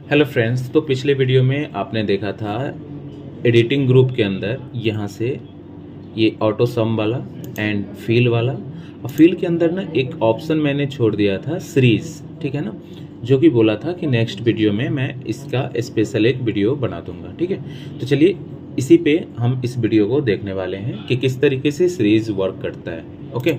Hello friends, तो पिछले video में आपने देखा था एडिटिंग ग्रुप के अंदर यहाँ से ये ऑटो सम वाला एंड फील वाला, और फील के अंदर ना एक ऑप्शन मैंने छोड़ दिया था सीरीज, ठीक है ना, जो कि बोला था कि नेक्स्ट वीडियो में मैं इसका स्पेशल एक वीडियो बना दूंगा। ठीक है, तो चलिए इसी पे हम इस वीडियो को देखने वाले हैं कि किस तरीके से सीरीज वर्क करता है। ओके,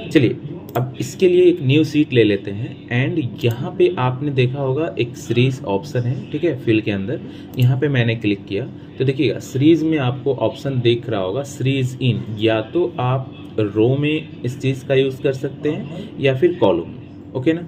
चलिए अब इसके लिए एक न्यू सीट ले लेते हैं एंड यहाँ पे आपने देखा होगा एक सीरीज ऑप्शन है, ठीक है, फिल के अंदर। यहाँ पे मैंने क्लिक किया तो देखिएगा सीरीज में आपको ऑप्शन दिख रहा होगा सीरीज इन, या तो आप रो में इस चीज़ का यूज़ कर सकते हैं या फिर कॉलम। ओके ना,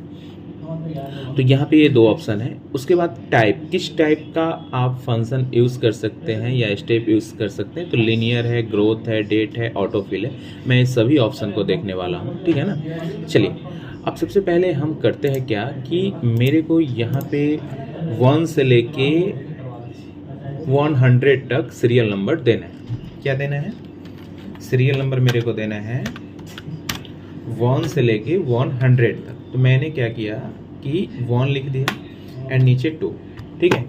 तो यहाँ पे ये दो ऑप्शन है। उसके बाद टाइप, किस टाइप का आप फंक्शन यूज़ कर सकते हैं या स्टेप यूज़ कर सकते हैं, तो लीनियर है, ग्रोथ है, डेट है, ऑटोफिल है। मैं इस सभी ऑप्शन को देखने वाला हूँ, ठीक है ना। चलिए अब सबसे पहले हम करते हैं क्या कि मेरे को यहाँ पे 1 से लेके 100 तक सीरियल नंबर देना है। क्या देना है? सीरियल नंबर मेरे को देना है 1 से लेके 100 तक। तो मैंने क्या किया कि 1 लिख दिया एंड नीचे 2, ठीक है।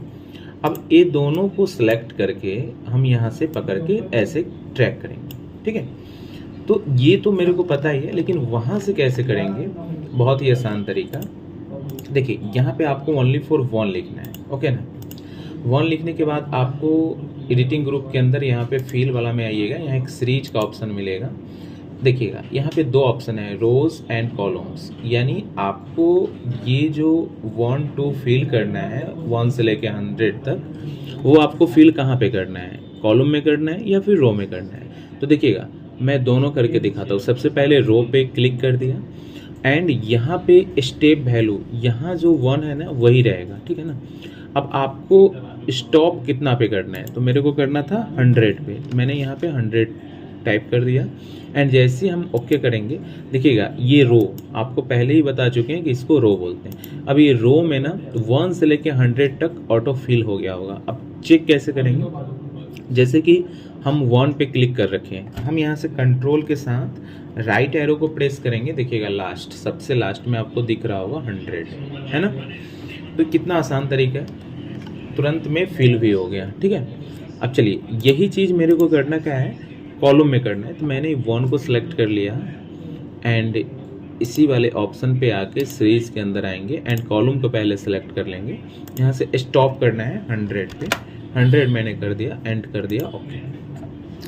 अब ये दोनों को सिलेक्ट करके हम यहाँ से पकड़ के ऐसे ट्रैक करेंगे, ठीक है। तो ये तो मेरे को पता ही है, लेकिन वहाँ से कैसे करेंगे? बहुत ही आसान तरीका। देखिए यहाँ पे आपको ओनली फॉर 1 लिखना है, ओके ना। 1 लिखने के बाद आपको एडिटिंग ग्रुप के अंदर यहाँ पे फील वाला में आइएगा, यहाँ एक सीरीज का ऑप्शन मिलेगा। देखिएगा यहाँ पे 2 ऑप्शन है, रोज एंड कॉलम्स, यानी आपको ये जो 1 to फील करना है 1 से लेके 100 तक, वो आपको फील कहाँ पे करना है, कॉलम में करना है या फिर रो में करना है। तो देखिएगा मैं दोनों करके दिखाता हूँ। सबसे पहले रो पे क्लिक कर दिया एंड यहाँ पे स्टेप वैल्यू, यहाँ जो 1 है ना वही रहेगा, ठीक है ना। अब आपको स्टॉप कितना पे करना है, तो मेरे को करना था 100 पे, तो मैंने यहाँ पे 100 टाइप कर दिया एंड जैसे ही हम ओके करेंगे, देखिएगा ये रो आपको पहले ही बता चुके हैं कि इसको रो बोलते हैं। अब ये रो में ना 1 से लेके 100 तक ऑटो फिल हो गया होगा। अब चेक कैसे करेंगे? जैसे कि हम 1 पे क्लिक कर रखे हैं, हम यहाँ से कंट्रोल के साथ राइट एरो को प्रेस करेंगे। देखिएगा लास्ट, सबसे लास्ट में आपको दिख रहा होगा 100, है ना। तो कितना आसान तरीका है, तुरंत में फिल भी हो गया, ठीक है। अब चलिए यही चीज़ मेरे को करना क्या है, कॉलम में करना है। तो मैंने 1 को सिलेक्ट कर लिया एंड इसी वाले ऑप्शन पे आके सीरीज के अंदर आएंगे एंड कॉलम को पहले सेलेक्ट कर लेंगे। यहाँ से स्टॉप करना है 100 पे, 100 मैंने कर दिया, एंड कर दिया, ओके।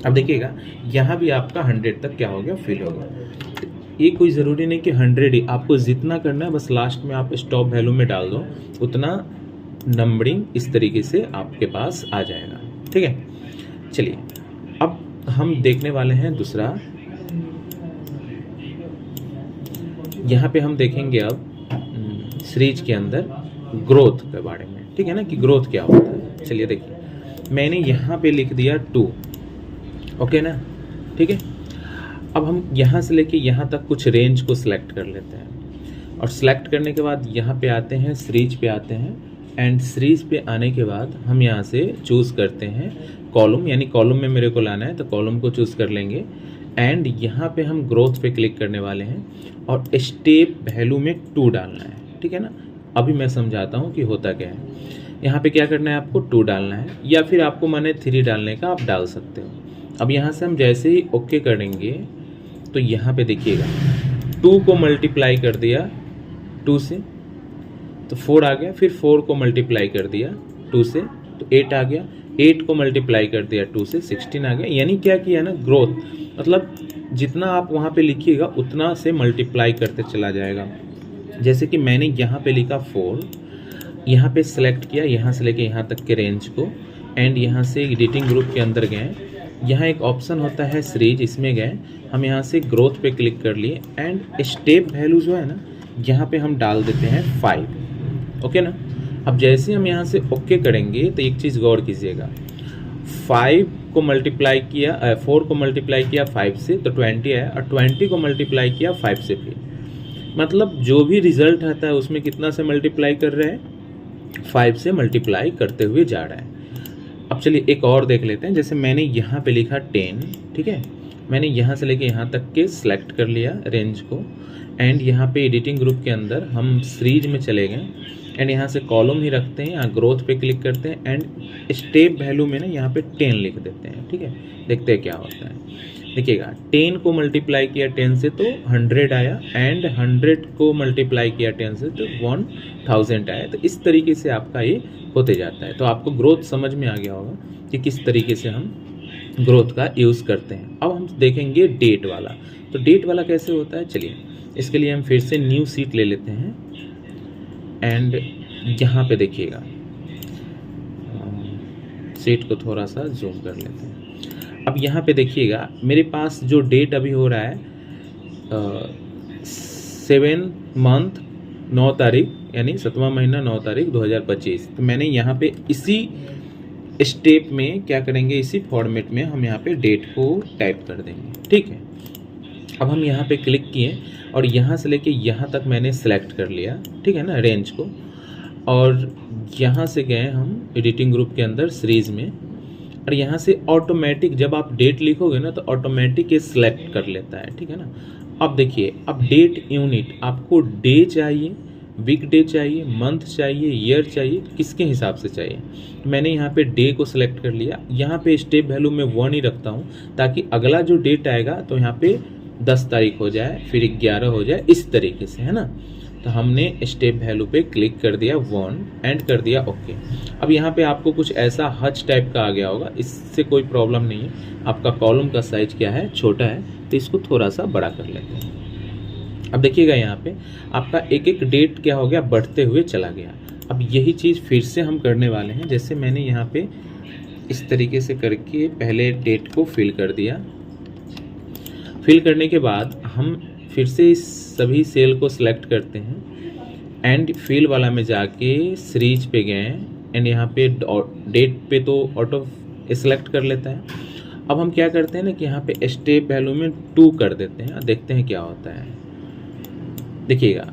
अब देखिएगा यहाँ भी आपका 100 तक क्या हो गया, फिल हो गया। ये कोई ज़रूरी नहीं कि 100 ही, आपको जितना करना है बस लास्ट में आप स्टॉप वैल्यू में डाल दो, उतना नंबरिंग इस तरीके से आपके पास आ जाएगा, ठीक है। चलिए अब हम देखने वाले हैं दूसरा। यहाँ पे हम देखेंगे अब सीरीज के अंदर ग्रोथ के बारे में, ठीक है ना, कि ग्रोथ क्या होता है। चलिए देखिए मैंने यहाँ पे लिख दिया 2, ओके ना, ठीक है। अब हम यहाँ से लेके यहाँ तक कुछ रेंज को सिलेक्ट कर लेते हैं और सिलेक्ट करने के बाद यहाँ पे आते हैं, सीरीज पे आते हैं एंड सीरीज पे आने के बाद हम यहाँ से चूज़ करते हैं कॉलम, यानी कॉलम में मेरे को लाना है तो कॉलम को चूज़ कर लेंगे एंड यहाँ पे हम ग्रोथ पे क्लिक करने वाले हैं और स्टेप वैल्यू में 2 डालना है, ठीक है ना। अभी मैं समझाता हूँ कि होता क्या है। यहाँ पे क्या करना है, आपको 2 डालना है या फिर आपको माने 3 डालने का आप डाल सकते हो। अब यहाँ से हम जैसे ही ओके करेंगे तो यहाँ पे देखिएगा 2 को मल्टीप्लाई कर दिया 2 से तो 4 आ गया, फिर 4 को मल्टीप्लाई कर दिया 2 से तो 8 आ गया, 8 को मल्टीप्लाई कर दिया 2 से 16 आ गया। यानी क्या किया ना, ग्रोथ, मतलब जितना आप वहाँ पे लिखिएगा उतना से मल्टीप्लाई करते चला जाएगा। जैसे कि मैंने यहाँ पे लिखा 4, यहाँ पे सेलेक्ट किया यहाँ से लेके यहाँ तक के रेंज को एंड यहाँ से एडिटिंग ग्रुप के अंदर गए, यहाँ एक ऑप्शन होता है सीरीज, इसमें गए, हम यहाँ से ग्रोथ पे क्लिक कर लिए एंड स्टेप वैल्यू जो है ना यहाँ पे हम डाल देते हैं 5, ओके ना। अब जैसे हम यहाँ से ओके करेंगे तो एक चीज़ गौर कीजिएगा, 5 को मल्टीप्लाई किया 4 को मल्टीप्लाई किया 5 से तो 20 है और 20 को मल्टीप्लाई किया 5 से, फिर मतलब जो भी रिजल्ट आता है उसमें कितना से मल्टीप्लाई कर रहे हैं, 5 से मल्टीप्लाई करते हुए जा रहा है। अब चलिए एक और देख लेते हैं। जैसे मैंने यहाँ पे लिखा 10, ठीक है, मैंने यहाँ से लेके यहाँ तक के सिलेक्ट कर लिया रेंज को एंड यहाँ पे एडिटिंग ग्रुप के अंदर हम सीरीज में चले गए एंड यहाँ से कॉलम ही रखते हैं, यहाँ ग्रोथ पे क्लिक करते हैं एंड स्टेप वैल्यू में ना यहाँ पे 10 लिख देते हैं। ठीक है, देखते हैं क्या होता है। देखिएगा 10 को मल्टीप्लाई किया 10 से तो 100 आया एंड 100 को मल्टीप्लाई किया 10 से तो 1000 आया। तो इस तरीके से आपका ये होते जाता है। तो आपको ग्रोथ समझ में आ गया होगा कि किस तरीके से हम ग्रोथ का यूज़ करते हैं। अब हम देखेंगे डेट वाला। तो डेट वाला कैसे होता है, चलिए इसके लिए हम फिर से न्यू सीट ले लेते हैं एंड यहाँ पे देखिएगा, सीट को थोड़ा सा जूम कर लेते हैं। अब यहाँ पे देखिएगा मेरे पास जो डेट अभी हो रहा है 7 मंथ 9 तारीख यानी 7वां महीना 9 तारीख 2025। तो मैंने यहाँ पे इसी स्टेप में क्या करेंगे, इसी फॉर्मेट में हम यहाँ पे डेट को टाइप कर देंगे। ठीक है, अब हम यहाँ पे क्लिक किए और यहाँ से लेके यहाँ तक मैंने सेलेक्ट कर लिया। ठीक है ना, रेंज को, और यहाँ से गए हम एडिटिंग ग्रुप के अंदर सीरीज़ में, और यहाँ से ऑटोमेटिक जब आप डेट लिखोगे ना तो ऑटोमेटिक ये सिलेक्ट कर लेता है। ठीक है ना, अब देखिए, अब डेट यूनिट आपको डे चाहिए, वीक डे चाहिए, मंथ चाहिए, ईयर चाहिए, किसके हिसाब से चाहिए। मैंने यहाँ पे डे को सिलेक्ट कर लिया। यहाँ पे स्टेप वैल्यू में 1 ही रखता हूँ ताकि अगला जो डेट आएगा तो यहाँ पे 10 तारीख हो जाए, फिर 11 हो जाए, इस तरीके से, है ना। तो हमने स्टेप वैल्यू पे क्लिक कर दिया 1 एंड कर दिया ओके। अब यहाँ पे आपको कुछ ऐसा हच टाइप का आ गया होगा, इससे कोई प्रॉब्लम नहीं है। आपका कॉलम का साइज क्या है, छोटा है, तो इसको थोड़ा सा बड़ा कर लेते हैं। अब देखिएगा यहाँ पे आपका एक एक डेट क्या हो गया, बढ़ते हुए चला गया। अब यही चीज़ फिर से हम करने वाले हैं। जैसे मैंने यहाँ पे इस तरीके से करके पहले डेट को फिल कर दिया। फिल करने के बाद हम फिर से इस सभी सेल को सिलेक्ट करते हैं एंड फिल वाला में जाके सीरीज पे गए एंड यहाँ पे डेट पे तो ऑटो सेलेक्ट कर लेता है। अब हम क्या करते हैं ना कि यहाँ पे स्टेप वैल्यू में 2 कर देते हैं, देखते हैं क्या होता है। देखिएगा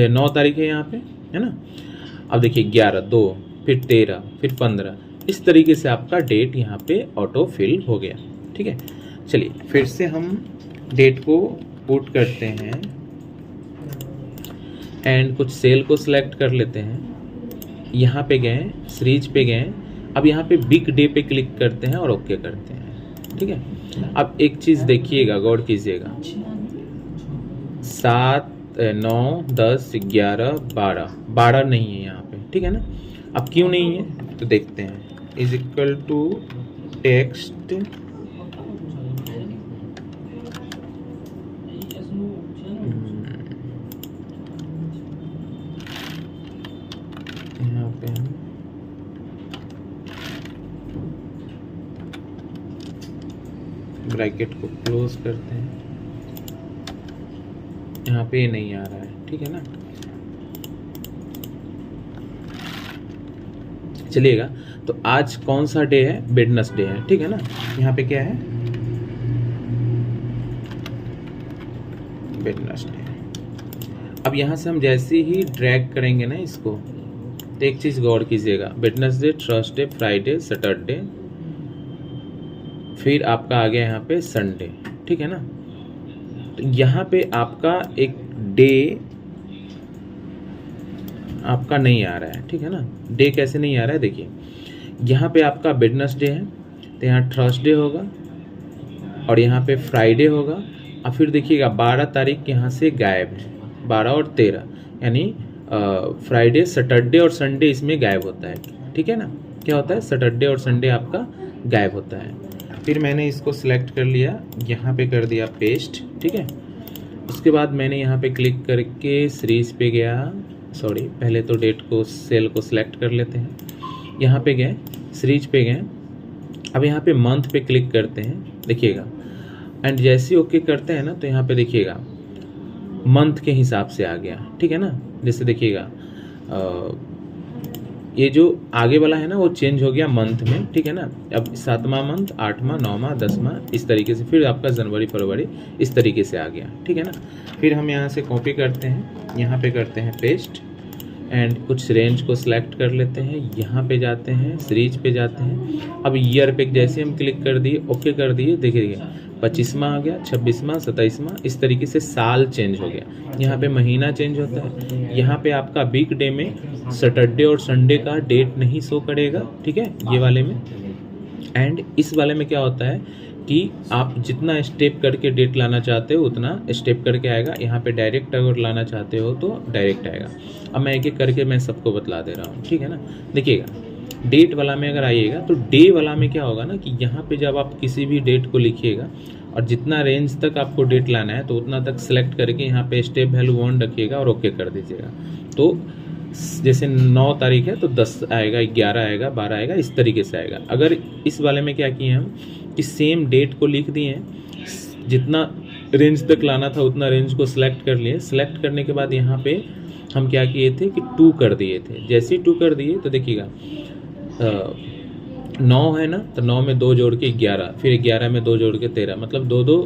9 तारीख है यहाँ पे, है ना। अब देखिए 11, 2, फिर 13, फिर 15, इस तरीके से आपका डेट यहाँ पे ऑटो फिल हो गया। ठीक है, चलिए फिर से हम डेट को पुट करते हैं एंड कुछ सेल को सिलेक्ट कर लेते हैं। यहाँ पे गए, सीरीज पे गए, अब यहाँ पे बिग डे पे क्लिक करते हैं और ओके करते हैं। ठीक है, अब एक चीज़ देखिएगा, गौर कीजिएगा, 7, 9, 10, 11, 12 नहीं है यहाँ पे। ठीक है ना, अब क्यों नहीं है तो देखते हैं। इज इक्वल टू टेक्स्ट यहाँ पे हम ब्रैकेट को क्लोज करते हैं। यहाँ पे ये नहीं आ रहा है, ठीक है ना। चलिएगा, तो आज कौन सा डे है, वेडनेसडे है, ठीक है ना। यहाँ पे क्या है, वेडनेसडे। अब यहाँ से हम जैसे ही ड्रैग करेंगे ना इसको, तो एक चीज गौर कीजिएगा, वेडनेसडे, थर्सडे, फ्राइडे, सैटरडे, फिर आपका आ गया यहाँ पे संडे, ठीक है ना। तो यहाँ पे आपका एक डे आपका नहीं आ रहा है, ठीक है ना। डे कैसे नहीं आ रहा है, देखिए यहाँ पे आपका वेडनेसडे है तो यहाँ थर्सडे होगा और यहाँ पे फ्राइडे होगा, और फिर देखिएगा 12 तारीख यहाँ से गायब है, 12 और 13 यानी फ्राइडे, सैटरडे और संडे इसमें गायब होता है, ठीक है ना। क्या होता है, सैटरडे और संडे आपका गायब होता है। फिर मैंने इसको सिलेक्ट कर लिया, यहाँ पे कर दिया पेस्ट, ठीक है। उसके बाद मैंने यहाँ पे क्लिक करके सीरीज पे गया, सॉरी पहले तो डेट को, सेल को सिलेक्ट कर लेते हैं। यहाँ पे गए, सीरीज पे गए, अब यहाँ पे मंथ पे क्लिक करते हैं, देखिएगा, एंड जैसे ही ओके करते हैं ना तो यहाँ पे देखिएगा मंथ के हिसाब से आ गया, ठीक है ना। जैसे देखिएगा ये जो आगे वाला है ना वो चेंज हो गया मंथ में, ठीक है ना। अब 7वां मंथ, 8वां, 9वां, 10वां, इस तरीके से, फिर आपका जनवरी, फरवरी इस तरीके से आ गया, ठीक है ना। फिर हम यहाँ से कॉपी करते हैं, यहाँ पे करते हैं पेस्ट, एंड कुछ रेंज को सिलेक्ट कर लेते हैं, यहाँ पे जाते हैं, सीरीज पे जाते हैं। अब ईयर पे जैसे हम क्लिक कर दिए, ओके कर दिए, देखिए 25वां आ गया, 26वां, 27वां, इस तरीके से साल चेंज हो गया। यहाँ पे महीना चेंज होता है। यहाँ पे आपका वीक डे में सैटरडे और संडे का डेट नहीं शो करेगा, ठीक है, ये वाले में। एंड इस वाले में क्या होता है कि आप जितना स्टेप करके डेट लाना चाहते हो उतना स्टेप करके आएगा। यहाँ पे डायरेक्ट अगर लाना चाहते हो तो डायरेक्ट आएगा। अब मैं एक एक करके मैं सबको बतला दे रहा हूँ, ठीक है ना। देखिएगा, डेट वाला में अगर आइएगा तो डे वाला में क्या होगा ना कि यहाँ पे जब आप किसी भी डेट को लिखिएगा और जितना रेंज तक आपको डेट लाना है तो उतना तक सेलेक्ट करके यहाँ पे स्टेप वैल्यू 1 रखिएगा और ओके कर दीजिएगा। तो जैसे 9 तारीख है तो 10 आएगा, 11 आएगा, 12 आएगा, इस तरीके से आएगा। अगर इस वाले में क्या किए हम कि सेम डेट को लिख दिए हैं, जितना रेंज तक लाना था उतना रेंज को सिलेक्ट कर लिए। सिलेक्ट करने के बाद यहाँ पे हम क्या किए थे कि 2 कर दिए थे। जैसे ही 2 कर दिए तो देखिएगा 9 है ना, तो 9 में 2 जोड़ के 11, फिर 11 में 2 जोड़ के 13, मतलब 2-2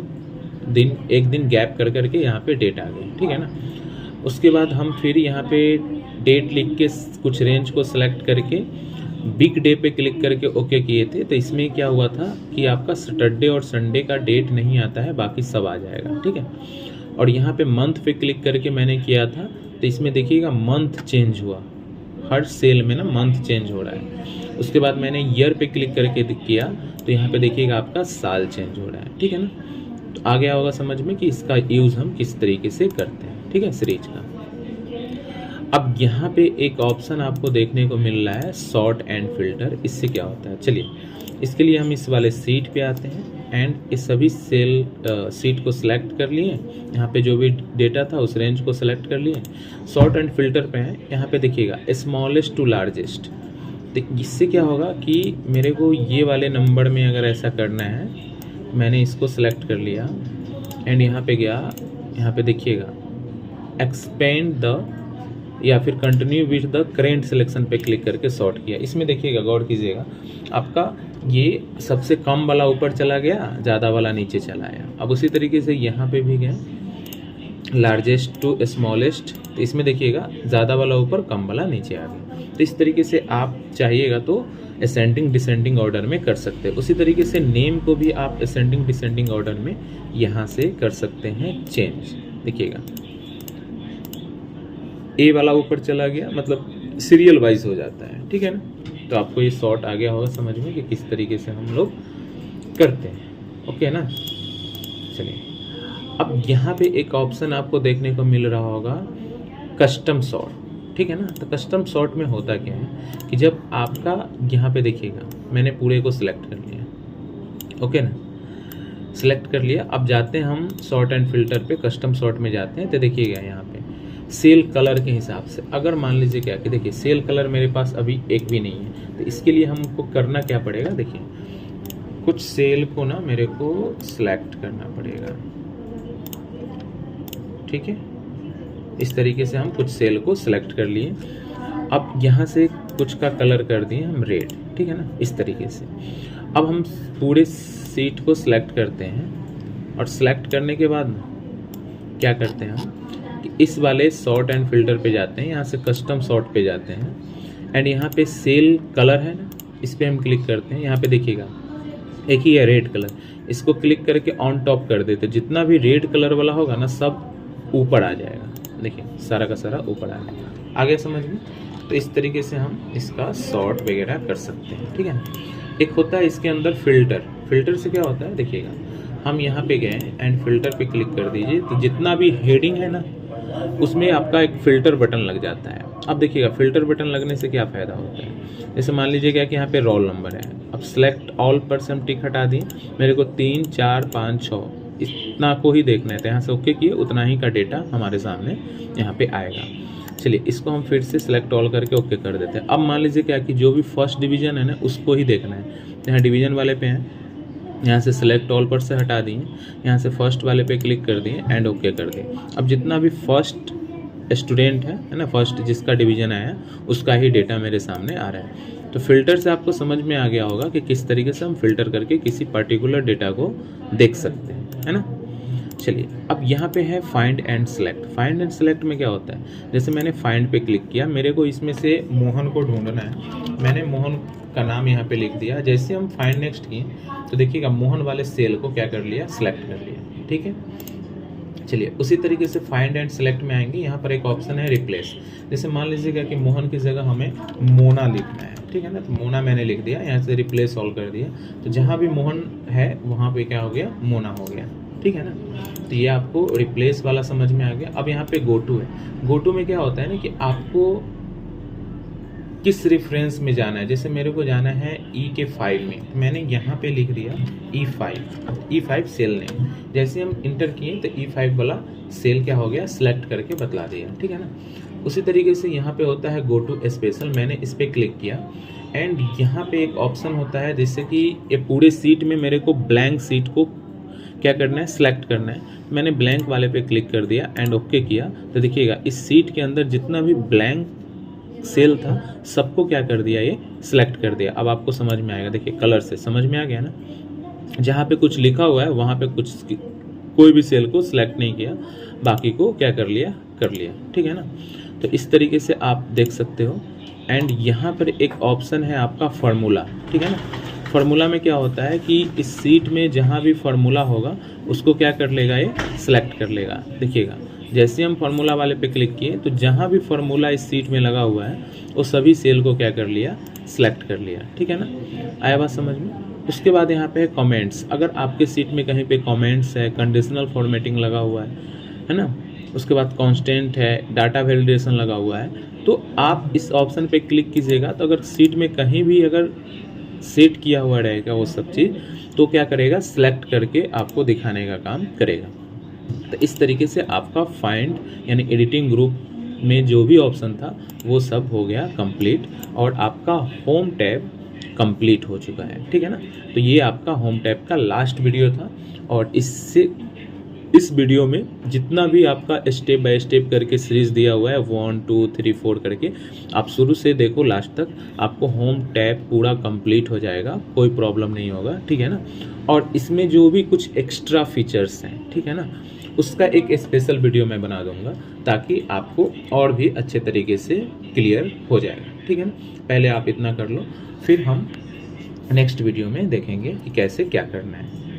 दिन, एक दिन गैप कर करके यहाँ पे डेट आ गई, ठीक है ना। उसके बाद हम फिर यहाँ पे डेट लिख के कुछ रेंज को सिलेक्ट करके बिग डे पे क्लिक करके ओके किए थे। तो इसमें क्या हुआ था कि आपका सैटरडे और संडे का डेट नहीं आता है, बाकी सब आ जाएगा, ठीक है। और यहाँ पे मंथ पे क्लिक करके मैंने किया था तो इसमें देखिएगा मंथ चेंज हुआ, हर सेल में ना मंथ चेंज हो रहा है। उसके बाद मैंने ईयर पे क्लिक करके किया तो यहाँ पे देखिएगा आपका साल चेंज हो रहा है, ठीक है ना। तो आ गया होगा समझ में कि इसका यूज़ हम किस तरीके से करते हैं, ठीक है, सीरीज का। अब यहाँ पे एक ऑप्शन आपको देखने को मिल रहा है सॉर्ट एंड फिल्टर। इससे क्या होता है, चलिए इसके लिए हम इस वाले सीट पे आते हैं एंड इस सभी सेल सीट को सिलेक्ट कर लिए। यहाँ पे जो भी डेटा था उस रेंज को सिलेक्ट कर लिए। सॉर्ट एंड फिल्टर पे हैं, यहाँ पे देखिएगा स्मॉलेस्ट टू लार्जेस्ट। तो इससे क्या होगा कि मेरे को ये वाले नंबर में अगर ऐसा करना है, मैंने इसको सिलेक्ट कर लिया एंड यहाँ पे गया, यहाँ पे देखिएगा एक्सपेंड द या फिर continue with the current selection पे क्लिक करके सॉर्ट किया। इसमें देखिएगा, गौर कीजिएगा, आपका ये सबसे कम वाला ऊपर चला गया, ज़्यादा वाला नीचे चला आया। अब उसी तरीके से यहाँ पे भी गए लार्जेस्ट टू स्मॉलेस्ट, तो इसमें देखिएगा ज़्यादा वाला ऊपर, कम वाला नीचे आ गया। तो इस तरीके से आप चाहिएगा तो असेंडिंग डिसेंडिंग ऑर्डर में कर सकते हैं। उसी तरीके से नेम को भी आप असेंडिंग डिसेंडिंग ऑर्डर में यहाँ से कर सकते हैं चेंज। देखिएगा ए वाला ऊपर चला गया, मतलब सीरियल वाइज हो जाता है, ठीक है ना। तो आपको ये शॉर्ट आ गया होगा समझ में कि किस तरीके से हम लोग करते हैं, ओके ना। चलिए अब यहाँ पे एक ऑप्शन आपको देखने को मिल रहा होगा कस्टम सॉर्ट, ठीक है ना। तो कस्टम सॉर्ट में होता क्या है कि जब आपका यहाँ पे देखिएगा, मैंने पूरे को सिलेक्ट कर लिया, ओके ना, सिलेक्ट कर लिया। अब जाते हैं हम सॉर्ट एंड फिल्टर पे, कस्टम सॉर्ट में जाते हैं। तो देखिएगा यहाँ पे सेल कलर के हिसाब से, अगर मान लीजिए क्या कि देखिए सेल कलर मेरे पास अभी एक भी नहीं है, तो इसके लिए हमको करना क्या पड़ेगा, देखिए कुछ सेल को ना मेरे को सिलेक्ट करना पड़ेगा, ठीक है। इस तरीके से हम कुछ सेल को सिलेक्ट कर लिए। अब यहाँ से कुछ का कलर कर दिए हम रेड, ठीक है ना, इस तरीके से। अब हम पूरे सीट को सिलेक्ट करते हैं और सिलेक्ट करने के बाद क्या करते हैं हम कि इस वाले सॉर्ट एंड फिल्टर पे जाते हैं, यहाँ से कस्टम सॉर्ट पे जाते हैं एंड यहाँ पे सेल कलर है ना, इस पर हम क्लिक करते हैं। यहाँ पे देखिएगा एक ही है रेड कलर, इसको क्लिक करके ऑन टॉप कर देते, जितना भी रेड कलर वाला होगा ना सब ऊपर आ जाएगा। देखिए सारा का सारा ऊपर आ जाएगा, आ गया समझ में। तो इस तरीके से हम इसका सॉर्ट वगैरह कर सकते हैं, ठीक है ना। एक होता है इसके अंदर फिल्टर। फिल्टर से क्या होता है, देखिएगा हम यहाँ पे गए एंड फिल्टर पे क्लिक कर दीजिए, तो जितना भी हेडिंग है ना उसमें आपका एक फ़िल्टर बटन लग जाता है। अब देखिएगा फ़िल्टर बटन लगने से क्या फ़ायदा होता है, जैसे मान लीजिएगा कि यहाँ पे रोल नंबर है, अब सेलेक्ट ऑल पर से हम टिक हटा दिए, मेरे को 3, 4, 5, 6 इतना को ही देखना है, तो यहाँ से ओके किए, उतना ही का डेटा हमारे सामने यहाँ पे आएगा। चलिए इसको हम फिर से सिलेक्ट ऑल करके ओके कर देते हैं। अब मान लीजिए क्या कि जो भी फर्स्ट डिवीज़न है ना उसको ही देखना है, तो यहाँ डिवीज़न वाले पे हैं, यहाँ से सिलेक्ट ऑल पर से हटा दिए, यहाँ से फर्स्ट वाले पे क्लिक कर दिए एंड ओके कर दिए। अब जितना भी फर्स्ट स्टूडेंट है ना, फर्स्ट जिसका डिवीज़न आया उसका ही डेटा मेरे सामने आ रहा है। तो फिल्टर से आपको समझ में आ गया होगा कि किस तरीके से हम फिल्टर करके किसी पर्टिकुलर डेटा को देख सकते हैं, है ना। चलिए अब यहाँ पे है find and select. Find and select में क्या होता है, जैसे मैंने फाइंड पे क्लिक किया, मेरे को इसमें से मोहन को ढूंढना है, मैंने मोहन का नाम यहाँ पे लिख दिया। जैसे हम फाइंड नेक्स्ट किए तो देखिएगा मोहन वाले सेल को क्या कर लिया, सेलेक्ट कर लिया, ठीक है। चलिए उसी तरीके से फाइंड एंड सेलेक्ट में आएंगे, यहाँ पर एक ऑप्शन है रिप्लेस। जैसे मान लीजिएगा कि मोहन की जगह हमें मोना लिखना है, ठीक है ना, तो मोना मैंने लिख दिया, यहाँ से रिप्लेस ऑल कर दिया, तो जहाँ भी मोहन है वहाँ पे क्या हो गया, मोना हो गया, ठीक है ना। तो ये आपको रिप्लेस वाला समझ में आ गया। अब यहाँ पे गो टू है, गो टू में क्या होता है ना कि आपको किस रेफरेंस में जाना है। जैसे मेरे को जाना है ई के 5 में, मैंने यहाँ पे लिख दिया E5 सेल नेम। जैसे हम इंटर किए तो E5 वाला सेल क्या हो गया, सिलेक्ट करके बतला दिया, ठीक है ना। उसी तरीके से यहाँ पे होता है गो टू स्पेशल, मैंने इस पर क्लिक किया एंड यहाँ पे एक ऑप्शन होता है जिससे कि ये पूरे सीट में मेरे को ब्लैंक सीट को क्या करना है, सिलेक्ट करना है। मैंने ब्लैंक वाले पे क्लिक कर दिया एंड ओके किया, तो देखिएगा इस सीट के अंदर जितना भी ब्लैंक सेल था सबको क्या कर दिया, ये सिलेक्ट कर दिया। अब आपको समझ में आएगा, देखिए कलर से समझ में आ गया ना। जहाँ पे कुछ लिखा हुआ है वहाँ पे कुछ कोई भी सेल को सिलेक्ट नहीं किया, बाकी को क्या कर लिया, ठीक है ना। तो इस तरीके से आप देख सकते हो। एंड यहाँ पर एक ऑप्शन है आपका फार्मूला, ठीक है ना। फार्मूला में क्या होता है कि इस सीट में जहाँ भी फार्मूला होगा उसको क्या कर लेगा, ये सिलेक्ट कर लेगा। देखिएगा जैसे हम फार्मूला वाले पे क्लिक किए तो जहाँ भी फार्मूला इस सीट में लगा हुआ है वो सभी सेल को क्या कर लिया, सिलेक्ट कर लिया, ठीक है ना। आया बात समझ में। उसके बाद यहाँ पे है कमेंट्स। अगर आपके सीट में कहीं पे कमेंट्स है, कंडीशनल फॉर्मेटिंग लगा हुआ है ना, उसके बाद कांस्टेंट है, डाटा वैलिडेशन लगा हुआ है, तो आप इस ऑप्शन पे क्लिक कीजिएगा तो अगर सीट में कहीं भी अगर सेट किया हुआ रहेगा वो सब चीज़, तो क्या करेगा, सिलेक्ट करके आपको दिखाने का काम करेगा। तो इस तरीके से आपका फाइंड यानी एडिटिंग ग्रुप में जो भी ऑप्शन था वो सब हो गया कंप्लीट और आपका होम टैब कंप्लीट हो चुका है, ठीक है ना। तो ये आपका होम टैब का लास्ट वीडियो था और इस वीडियो में जितना भी आपका स्टेप बाय स्टेप करके सीरीज दिया हुआ है 1 2 3 4 करके, आप शुरू से देखो लास्ट तक, आपको होम टैब पूरा कंप्लीट हो जाएगा, कोई प्रॉब्लम नहीं होगा, ठीक है ना। और इसमें जो भी कुछ एक्स्ट्रा फीचर्स हैं, ठीक है ना, उसका एक स्पेशल वीडियो मैं बना दूंगा ताकि आपको और भी अच्छे तरीके से क्लियर हो जाएगा, ठीक है ना। पहले आप इतना कर लो, फिर हम नेक्स्ट वीडियो में देखेंगे कि कैसे क्या करना है।